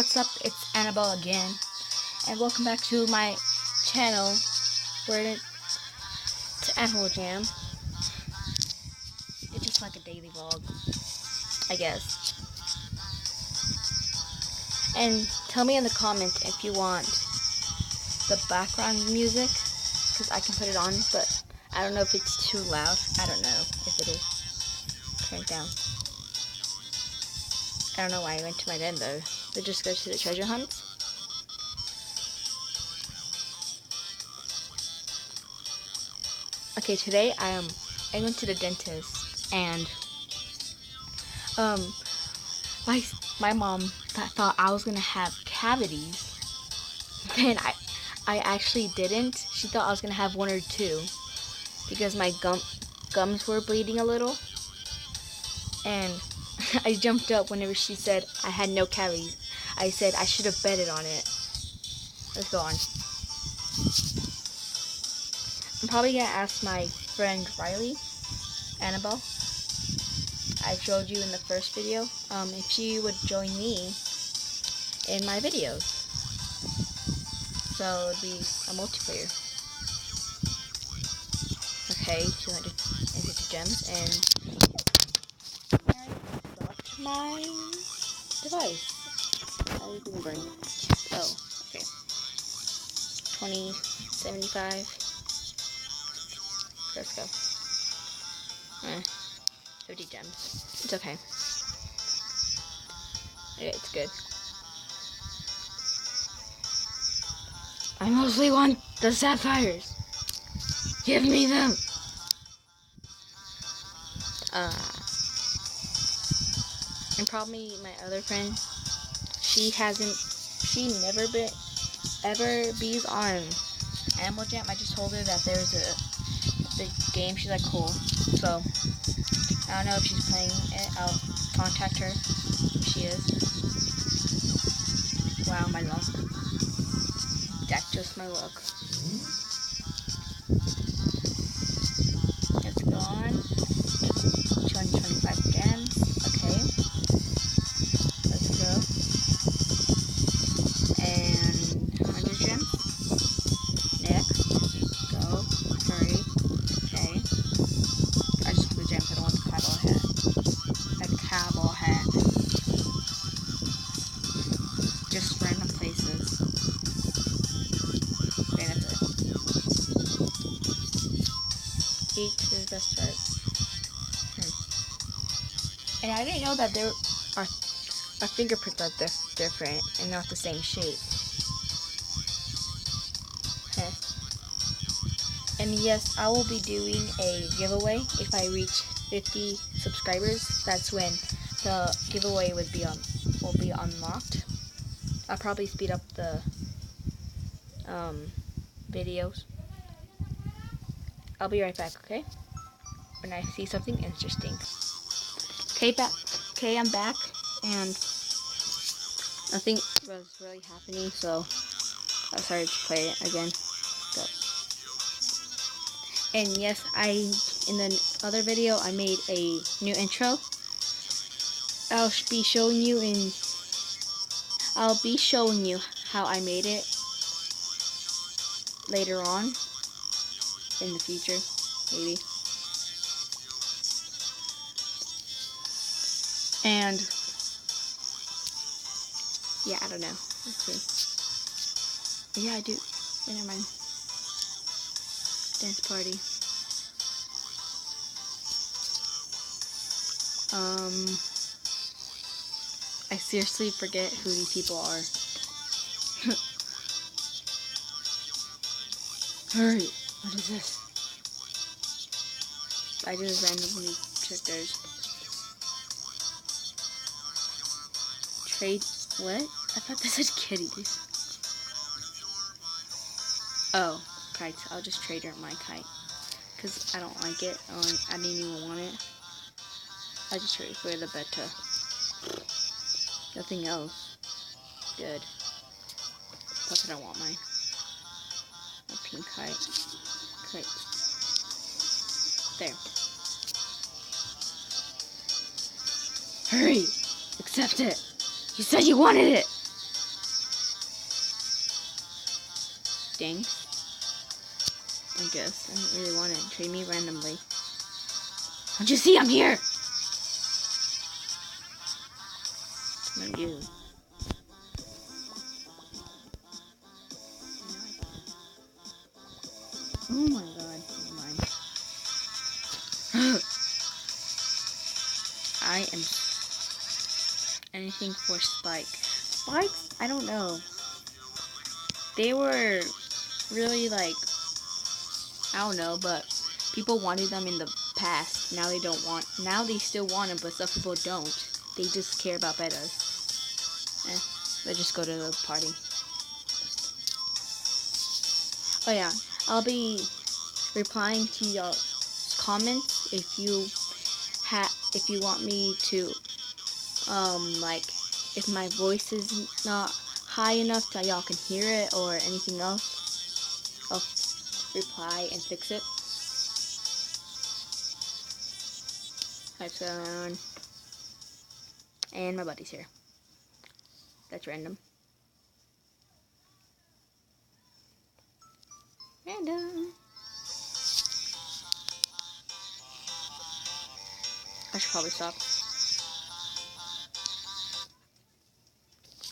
what's up? It's Annabelle again, and welcome back to my channel where it's Animal Jam. It's just like a daily vlog, I guess. And tell me in the comments if you want the background music, because I can put it on, but I don't know if it's too loud. I don't know if it is. Turn it down. I don't know why I went to my den though. It just goes to the treasure hunt. Okay, today I went to the dentist, and my mom thought I was gonna have cavities. Then I actually didn't. She thought I was gonna have one or two because my gums were bleeding a little, and I jumped up whenever she said I had no cavities. I said I should have betted on it. Let's go on. I'm probably gonna ask my friend Riley, Annabelle. I showed you in the first video, if she would join me in my videos. So it'd be a multiplayer. Okay, 250 gems, and I locked my device. How is it burning? Oh, okay. 20, 75. Let's go. 50 gems. It's okay. Yeah, it's good. I mostly want the sapphires. Give me them. And probably my other friend, she never ever bees on Animal Jam. I just told her that there's the game. She's like, cool. So I don't know if she's playing it. I'll contact her if she is. Wow, my luck. That's just my luck. Let's go on. 225 gems. Okay. Let's go. And 100 gems. Next. Go. Hurry. Okay. I just want the gems. I don't want the cowboy hat. A cowboy hat. Just random places. Okay, that's it. Each is the start. And I didn't know that there are fingerprints are different and not the same shape. Okay. And yes, I will be doing a giveaway if I reach 50 subscribers. That's when the giveaway will be unlocked. I'll probably speed up the videos. I'll be right back, okay? When I see something interesting. Okay, I'm back, and nothing was really happening, so I started to play it again. So. And yes, in the other video, I made a new intro. I'll be showing you how I made it later on in the future, maybe. And yeah, I don't know. Let's see. Yeah, I do. Never mind. Dance party. I seriously forget who these people are. Hurry! What is this? I just randomly checked theirs. Trade what? I thought this said kitties. Oh, kites. I'll just trade her my kite. Because I don't like it. I didn't even want it. I just traded for the beta. Nothing else. Good. Plus I don't want mine. My pink kite. Kite. There. Hurry! Accept it! You said you wanted it! stinks. I guess. I don't really want to trade me randomly. Don't you see I'm here? Not you. Oh my god. Never mind. I am anything for Spike. Spikes? I don't know. They were really like, I don't know, but people wanted them in the past. Now they don't want. Now they still want them, but some people don't. They just care about betas. Let's just go to the party. Oh yeah, I'll be replying to your comments if you want me to like if my voice is not high enough so y'all can hear it or anything else. I'll reply and fix it. That's on. And my buddy's here. That's random. Random. I should probably stop.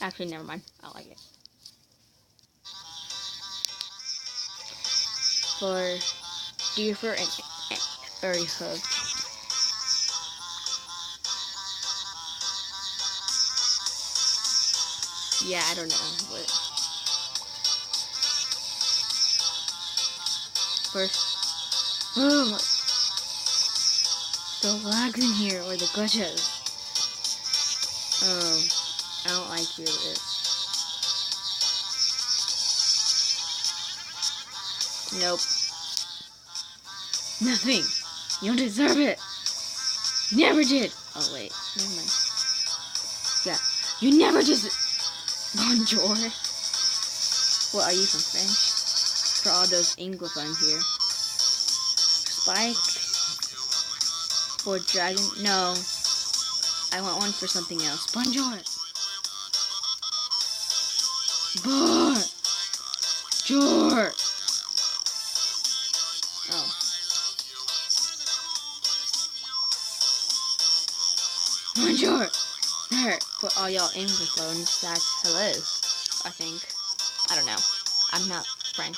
Actually, never mind. I like it. For Deefer and Furry Hug. Yeah, I don't know. But first, oh, the lags in here or the glitches. I don't like this. Nope. Nothing. You don't deserve it. Never did. Oh wait, never mind. Yeah, you never just. Bonjour. What are you from French? For all those Anglophones here. Spike. For dragon. No. I want one for something else. Bonjour. Bonjour. Oh. Bonjour. There. For all y'all Anglophones, that's hello. I think. I don't know. I'm not French.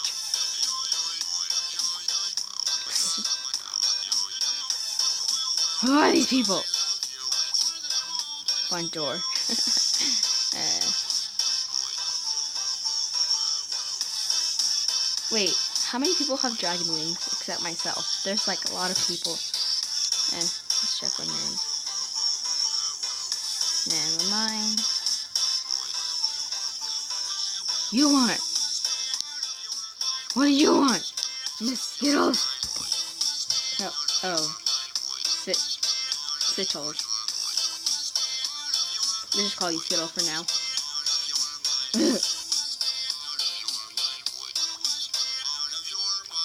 Who are these people? Bonjour. Wait, how many people have dragon wings except myself? There's like a lot of people. Let's check on your. Never mind. You want? What do you want? Miss Skittles? No. Oh. Skittles. Let's just call you Skittle for now.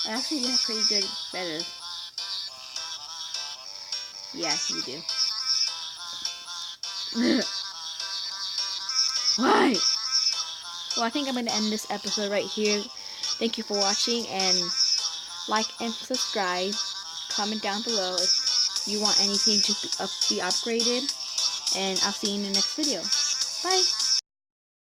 Actually, you have pretty good betas. Yeah, you do. Why? Well, I think I'm going to end this episode right here. Thank you for watching, and like and subscribe. Comment down below if you want anything to be upgraded, and I'll see you in the next video. Bye!